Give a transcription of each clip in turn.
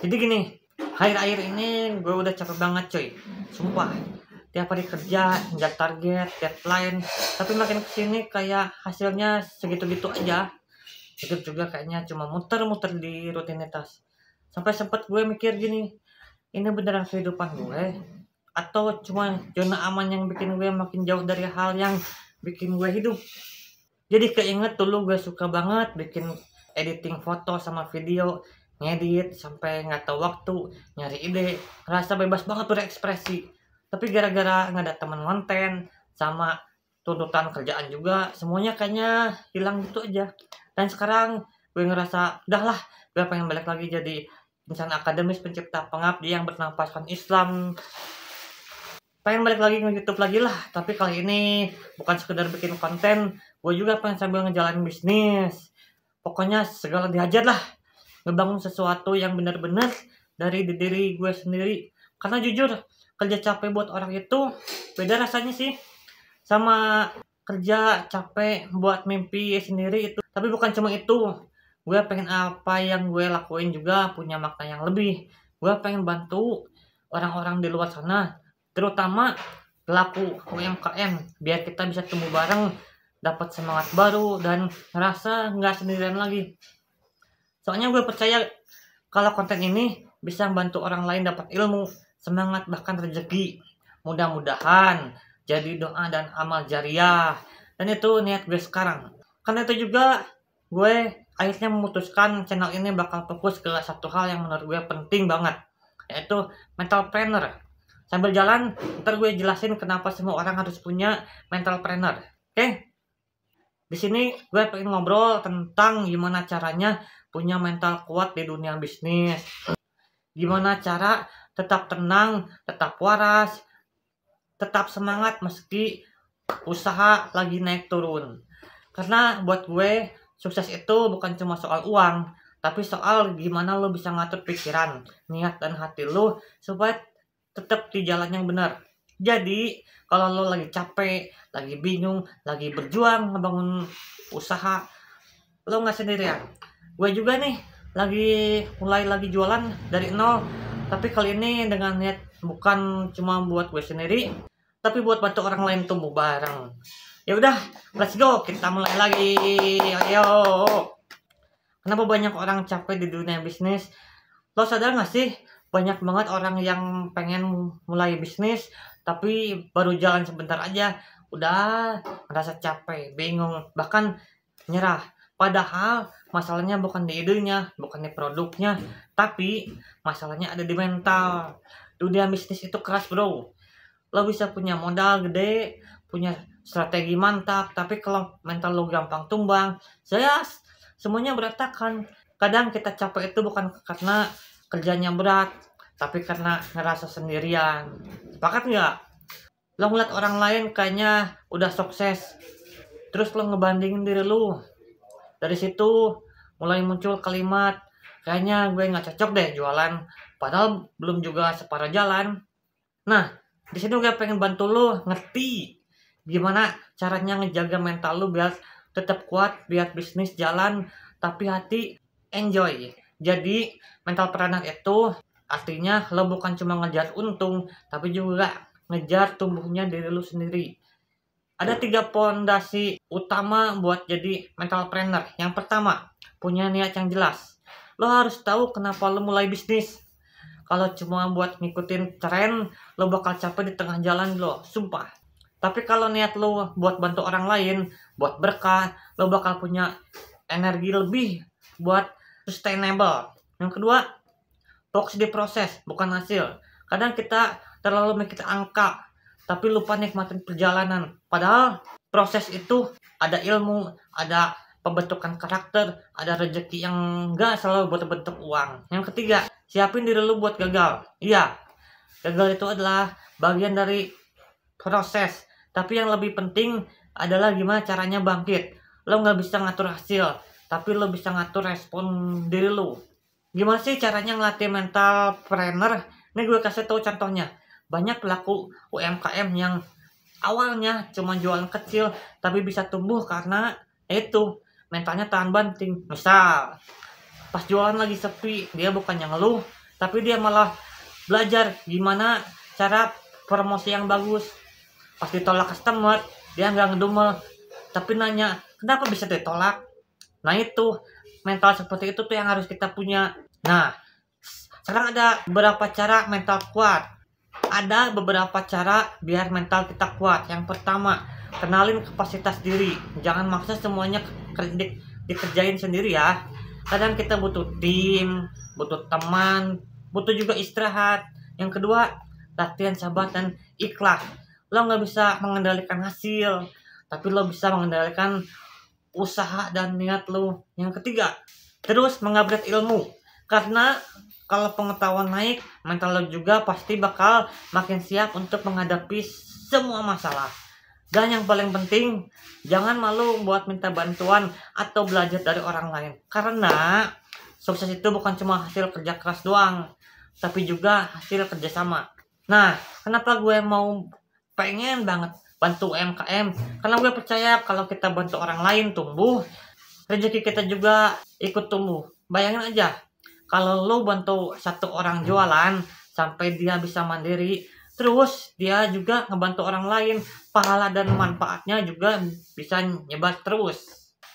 Jadi gini, akhir-akhir ini gue udah capek banget cuy, sumpah. Tiap hari kerja, ngejar target, deadline, tapi makin kesini kayak hasilnya segitu-gitu aja. Hidup juga kayaknya cuma muter-muter di rutinitas. Sampai sempet gue mikir gini, ini beneran kehidupan gue? Atau cuma zona aman yang bikin gue makin jauh dari hal yang bikin gue hidup? Jadi keinget dulu gue suka banget bikin editing foto sama video, ngedit sampai nggak tahu waktu, nyari ide, ngerasa bebas banget berekspresi. Tapi gara-gara nggak ada teman konten sama tuntutan kerjaan juga, semuanya kayaknya hilang gitu aja. Dan sekarang gue ngerasa, udah lah, gue pengen balik lagi jadi insan akademis pencipta pengabdi yang bernafaskan Islam. Pengen balik lagi nge-YouTube lagi lah, tapi kali ini bukan sekedar bikin konten, gue juga pengen sambil ngejalanin bisnis. Pokoknya segala dihajar lah, ngebangun sesuatu yang benar-benar dari diri gue sendiri. Karena jujur, kerja capek buat orang itu beda rasanya sih sama kerja capek buat mimpi sendiri itu. Tapi bukan cuma itu, gue pengen apa yang gue lakuin juga punya makna yang lebih. Gue pengen bantu orang-orang di luar sana, terutama pelaku UMKM, biar kita bisa tumbuh bareng, dapat semangat baru dan ngerasa nggak sendirian lagi. Soalnya gue percaya kalau konten ini bisa membantu orang lain dapat ilmu, semangat, bahkan rezeki. Mudah-mudahan jadi doa dan amal jariah. Dan itu niat gue sekarang. Karena itu juga gue akhirnya memutuskan channel ini bakal fokus ke satu hal yang menurut gue penting banget, yaitu mental trainer. Sambil jalan, ntar gue jelasin kenapa semua orang harus punya mental trainer. Oke? Di sini gue pengen ngobrol tentang gimana caranya punya mental kuat di dunia bisnis. Gimana cara tetap tenang, tetap waras, tetap semangat meski usaha lagi naik turun. Karena buat gue, sukses itu bukan cuma soal uang, tapi soal gimana lo bisa ngatur pikiran, niat, dan hati lo supaya tetap di jalan yang benar. Jadi kalau lo lagi capek, lagi bingung, lagi berjuang ngebangun usaha, lo nggak sendirian. Gue juga nih mulai lagi jualan dari nol, tapi kali ini dengan niat bukan cuma buat gue sendiri, tapi buat bantu orang lain tumbuh bareng. Ya udah, let's go, kita mulai lagi. Ayo. Kenapa banyak orang capek di dunia bisnis? Lo sadar gak sih? Banyak banget orang yang pengen mulai bisnis, tapi baru jalan sebentar aja udah merasa capek, bingung, bahkan nyerah. Padahal masalahnya bukan di idenya, bukan di produknya, tapi masalahnya ada di mental. Dunia bisnis itu keras bro. Lo bisa punya modal gede, punya strategi mantap, tapi kalau mental lo gampang tumbang, semuanya berantakan. Kadang kita capek itu bukan karena kerjanya berat, tapi karena ngerasa sendirian. Sepakat nggak? Lo ngeliat orang lain kayaknya udah sukses, terus lo ngebandingin diri lo. Dari situ mulai muncul kalimat, kayaknya gue nggak cocok deh jualan, padahal belum juga separah jalan. Nah, di sini gue pengen bantu lo ngerti gimana caranya ngejaga mental lo biar tetap kuat, biar bisnis jalan, tapi hati enjoy. Jadi mental trainer itu artinya lo bukan cuma ngejar untung, tapi juga ngejar tumbuhnya diri lo sendiri. Ada 3 pondasi utama buat jadi mental trainer. Yang pertama, punya niat yang jelas. Lo harus tahu kenapa lo mulai bisnis. Kalau cuma buat ngikutin tren, lo bakal capek di tengah jalan lo, sumpah. Tapi kalau niat lo buat bantu orang lain, buat berkah, lo bakal punya energi lebih buat sustainable. Yang kedua, fokus di proses, bukan hasil. Kadang kita terlalu mikir angka, tapi lupa nikmatin perjalanan. Padahal proses itu ada ilmu, ada pembentukan karakter, ada rezeki yang enggak selalu buat bentuk uang. Yang ketiga, siapin diri lu buat gagal. Iya, gagal itu adalah bagian dari proses. Tapi yang lebih penting adalah gimana caranya bangkit. Lo nggak bisa ngatur hasil, tapi lo bisa ngatur respon diri lo. Gimana sih caranya ngelatih mental trainer? Ini gue kasih tahu contohnya. Banyak pelaku UMKM yang awalnya cuma jualan kecil, tapi bisa tumbuh karena itu mentalnya tahan banting. Misal, pas jualan lagi sepi, dia bukannya ngeluh, tapi dia malah belajar gimana cara promosi yang bagus. Pas ditolak customer, dia nggak ngedumel, tapi nanya, kenapa bisa ditolak? Nah itu, mental seperti itu tuh yang harus kita punya. Nah, sekarang ada beberapa cara mental kuat. Ada beberapa cara biar mental kita kuat. Yang pertama, kenalin kapasitas diri. Jangan maksa semuanya dikerjain sendiri ya. Kadang kita butuh tim, butuh teman, butuh juga istirahat. Yang kedua, latihan sabar dan ikhlas. Lo nggak bisa mengendalikan hasil, tapi lo bisa mengendalikan usaha dan niat lo. Yang ketiga, terus mengupgrade ilmu. Karena kalau pengetahuan naik, mental lo juga pasti bakal makin siap untuk menghadapi semua masalah. Dan yang paling penting, jangan malu buat minta bantuan atau belajar dari orang lain. Karena sukses itu bukan cuma hasil kerja keras doang, tapi juga hasil kerjasama. Nah, kenapa gue mau pengen banget bantu UMKM? Karena gue percaya kalau kita bantu orang lain tumbuh, rezeki kita juga ikut tumbuh. Bayangin aja, kalau lo bantu satu orang jualan sampai dia bisa mandiri, terus dia juga ngebantu orang lain, pahala dan manfaatnya juga bisa nyebar terus.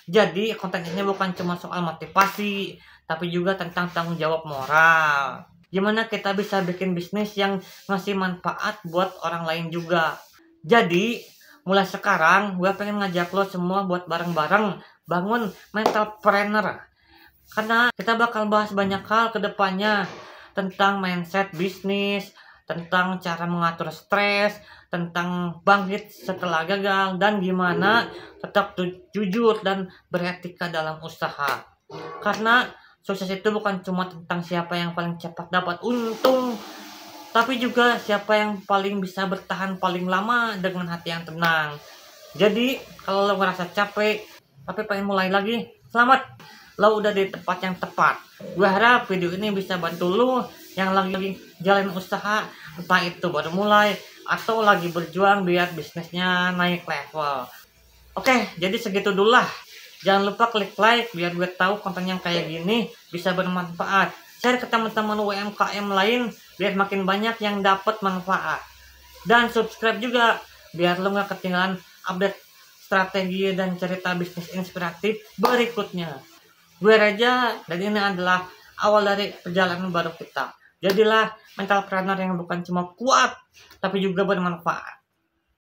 Jadi konten ini bukan cuma soal motivasi, tapi juga tentang tanggung jawab moral. Gimana kita bisa bikin bisnis yang ngasih manfaat buat orang lain juga. Jadi mulai sekarang gue pengen ngajak lo semua buat bareng-bareng bangun mental trainer. Karena kita bakal bahas banyak hal ke depannya tentang mindset bisnis, tentang cara mengatur stres, tentang bangkit setelah gagal, dan gimana tetap jujur dan beretika dalam usaha. Karena sukses itu bukan cuma tentang siapa yang paling cepat dapat untung, tapi juga siapa yang paling bisa bertahan paling lama dengan hati yang tenang. Jadi kalau lo ngerasa capek tapi pengen mulai lagi, selamat, lo udah di tempat yang tepat. Gue harap video ini bisa bantu lo yang lagi jalan usaha, entah itu baru mulai atau lagi berjuang biar bisnisnya naik level. Oke, jadi segitu dulu lah. Jangan lupa klik like biar gue tahu konten yang kayak gini bisa bermanfaat. Share ke teman-teman UMKM lain biar makin banyak yang dapat manfaat. Dan subscribe juga biar lo gak ketinggalan update strategi dan cerita bisnis inspiratif berikutnya. Gue Reja, dan ini adalah awal dari perjalanan baru kita. Jadilah mental trainer yang bukan cuma kuat, tapi juga bermanfaat.